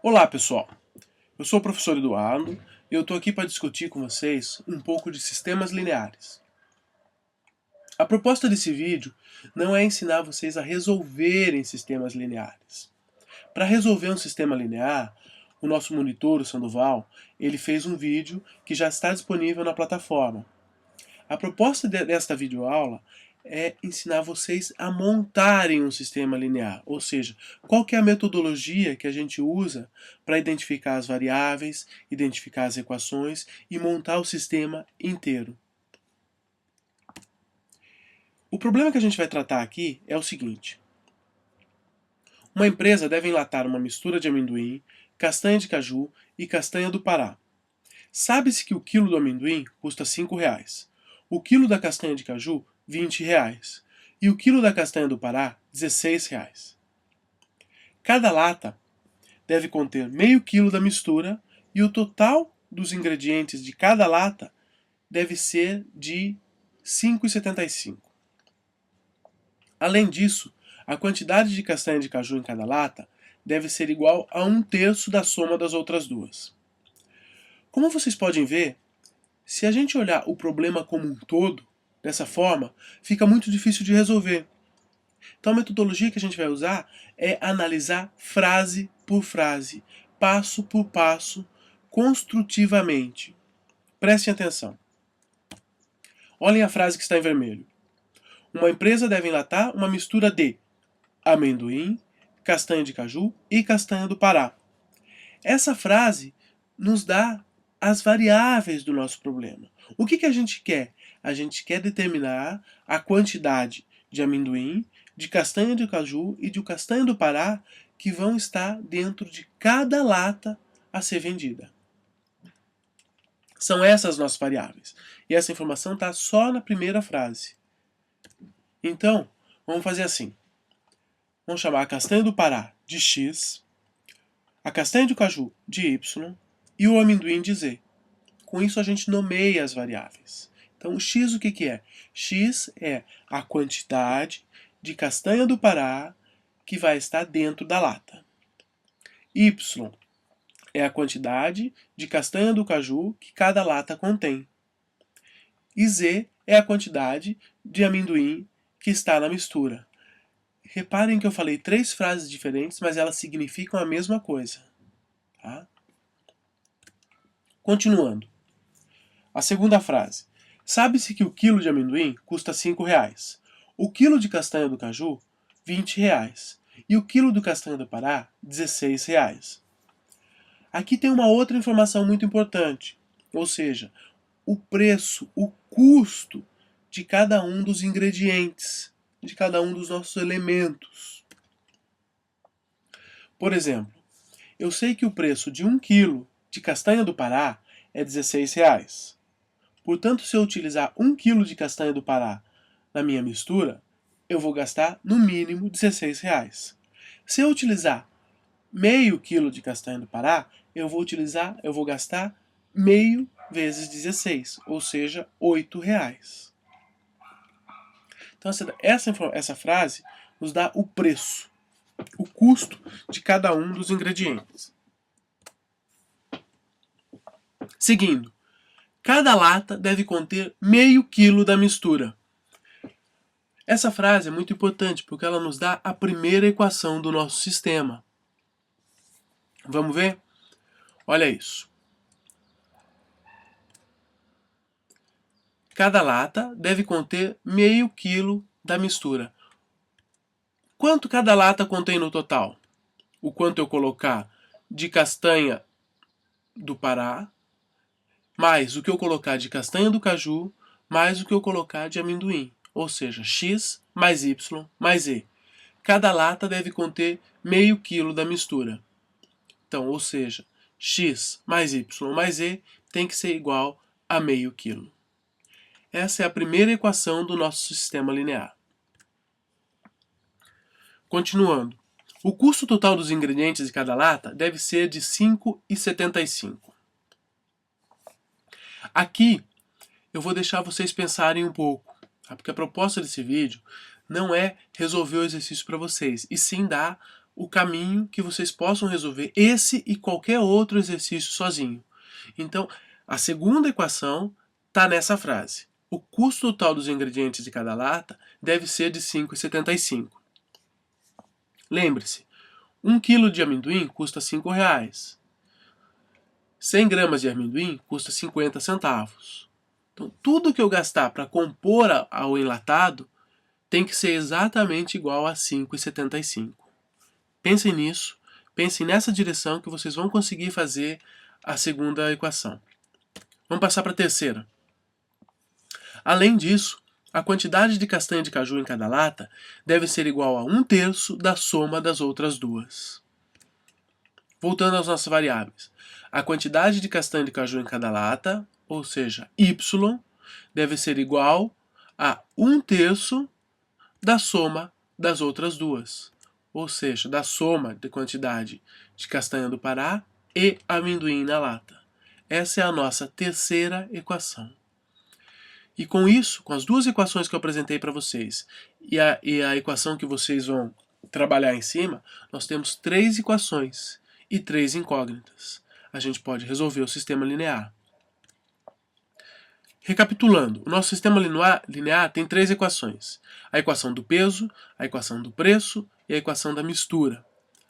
Olá pessoal, eu sou o professor Eduardo e eu estou aqui para discutir com vocês um pouco de sistemas lineares. A proposta desse vídeo não é ensinar vocês a resolverem sistemas lineares. Para resolver um sistema linear, o nosso monitor, o Sandoval, ele fez um vídeo que já está disponível na plataforma. A proposta desta videoaula é ensinar vocês a montarem um sistema linear, ou seja, qual que é a metodologia que a gente usa para identificar as variáveis, identificar as equações e montar o sistema inteiro. O problema que a gente vai tratar aqui é o seguinte. Uma empresa deve enlatar uma mistura de amendoim, castanha de caju e castanha do Pará. Sabe-se que o quilo do amendoim custa R$ 5,00, o quilo da castanha de caju R$ 20,00 e o quilo da castanha do Pará R$ 16,00. Cada lata deve conter meio quilo da mistura e o total dos ingredientes de cada lata deve ser de 5,75. Além disso, a quantidade de castanha de caju em cada lata deve ser igual a 1/3 da soma das outras duas. Como vocês podem ver, se a gente olhar o problema como um todo, dessa forma, fica muito difícil de resolver. Então a metodologia que a gente vai usar é analisar frase por frase, passo por passo, construtivamente. Prestem atenção. Olhem a frase que está em vermelho. Uma empresa deve enlatar uma mistura de amendoim, castanha de caju e castanha do Pará. Essa frase nos dá as variáveis do nosso problema. O que a gente quer? A gente quer determinar a quantidade de amendoim, de castanha de caju e de castanha do Pará que vão estar dentro de cada lata a ser vendida. São essas as nossas variáveis. E essa informação está só na primeira frase. Então, vamos fazer assim. Vamos chamar a castanha do Pará de X, a castanha de caju de Y e o amendoim de Z. Com isso a gente nomeia as variáveis. Então o X o que é? X é a quantidade de castanha do Pará que vai estar dentro da lata. Y é a quantidade de castanha do caju que cada lata contém. E Z é a quantidade de amendoim que está na mistura. Reparem que eu falei 3 frases diferentes, mas elas significam a mesma coisa. Tá? Continuando. A segunda frase. Sabe-se que o quilo de amendoim custa R$ 5,00, o quilo de castanha do caju, R$ 20,00 e o quilo do castanha do Pará, R$ 16,00. Aqui tem uma outra informação muito importante, ou seja, o preço, o custo de cada um dos ingredientes, de cada um dos nossos elementos. Por exemplo, eu sei que o preço de 1 quilo de castanha do Pará é R$ 16,00. Portanto, se eu utilizar 1 kg de castanha do Pará na minha mistura, eu vou gastar no mínimo R$ 16,00. Se eu utilizar meio quilo de castanha do Pará, eu vou gastar meio vezes 16, ou seja, R$ 8,00. Então essa frase nos dá o preço, o custo de cada um dos ingredientes. Seguindo. Cada lata deve conter meio quilo da mistura. Essa frase é muito importante porque ela nos dá a primeira equação do nosso sistema. Vamos ver? Olha isso. Cada lata deve conter meio quilo da mistura. Quanto cada lata contém no total? O quanto eu colocar de castanha do Pará, mais o que eu colocar de castanha do caju, mais o que eu colocar de amendoim. Ou seja, X mais Y mais Z. Cada lata deve conter meio quilo da mistura. Então, ou seja, X mais Y mais Z tem que ser igual a meio quilo. Essa é a primeira equação do nosso sistema linear. Continuando. O custo total dos ingredientes de cada lata deve ser de R$ 5,75. Aqui eu vou deixar vocês pensarem um pouco, tá? Porque a proposta desse vídeo não é resolver o exercício para vocês, e sim dar o caminho que vocês possam resolver esse e qualquer outro exercício sozinho. Então, a segunda equação está nessa frase. O custo total dos ingredientes de cada lata deve ser de R$ 5,75. Lembre-se, 1 kg de amendoim custa R$ 5,00. 100 gramas de amendoim custa 50 centavos. Então, tudo que eu gastar para compor ao enlatado tem que ser exatamente igual a R$ 5,75. Pensem nisso, pensem nessa direção que vocês vão conseguir fazer a segunda equação. Vamos passar para a terceira. Além disso, a quantidade de castanha de caju em cada lata deve ser igual a 1/3 da soma das outras duas. Voltando às nossas variáveis. A quantidade de castanha de caju em cada lata, ou seja, y, deve ser igual a 1/3 da soma das outras duas. Ou seja, da soma de quantidade de castanha do Pará e amendoim na lata. Essa é a nossa terceira equação. E com isso, com as duas equações que eu apresentei para vocês e a equação que vocês vão trabalhar em cima, nós temos 3 equações e 3 incógnitas. A gente pode resolver o sistema linear. Recapitulando, o nosso sistema linear tem 3 equações. A equação do peso, a equação do preço e a equação da mistura.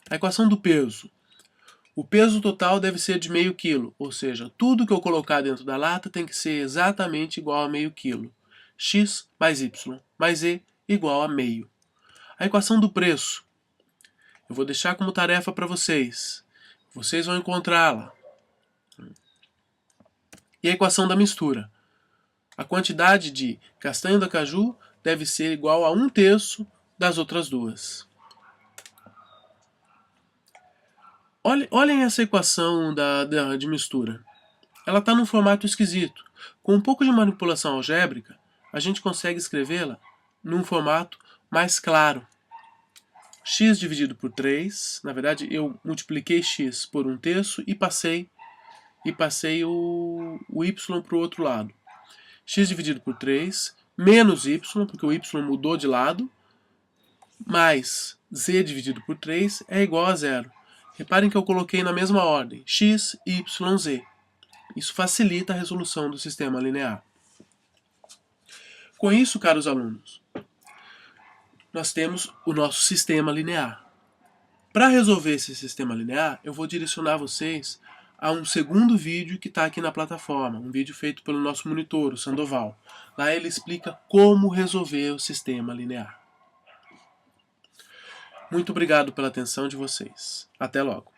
A equação do peso. O peso total deve ser de meio quilo, ou seja, tudo que eu colocar dentro da lata tem que ser exatamente igual a meio quilo. X mais Y mais Z igual a meio. A equação do preço. Eu vou deixar como tarefa para vocês. Vocês vão encontrá-la. E a equação da mistura. A quantidade de castanha do caju deve ser igual a 1/3 das outras duas. Olhem essa equação de mistura. Ela está num formato esquisito. Com um pouco de manipulação algébrica, a gente consegue escrevê-la num formato mais claro. X dividido por 3, na verdade eu multipliquei x por 1/3 e passei o y para o outro lado. X dividido por 3, menos y, porque o y mudou de lado, mais z dividido por 3 é igual a 0. Reparem que eu coloquei na mesma ordem, x, y, z. Isso facilita a resolução do sistema linear. Com isso, caros alunos, nós temos o nosso sistema linear. Para resolver esse sistema linear, eu vou direcionar vocês a um segundo vídeo que está aqui na plataforma, um vídeo feito pelo nosso monitor, o Sandoval. Lá ele explica como resolver o sistema linear. Muito obrigado pela atenção de vocês. Até logo.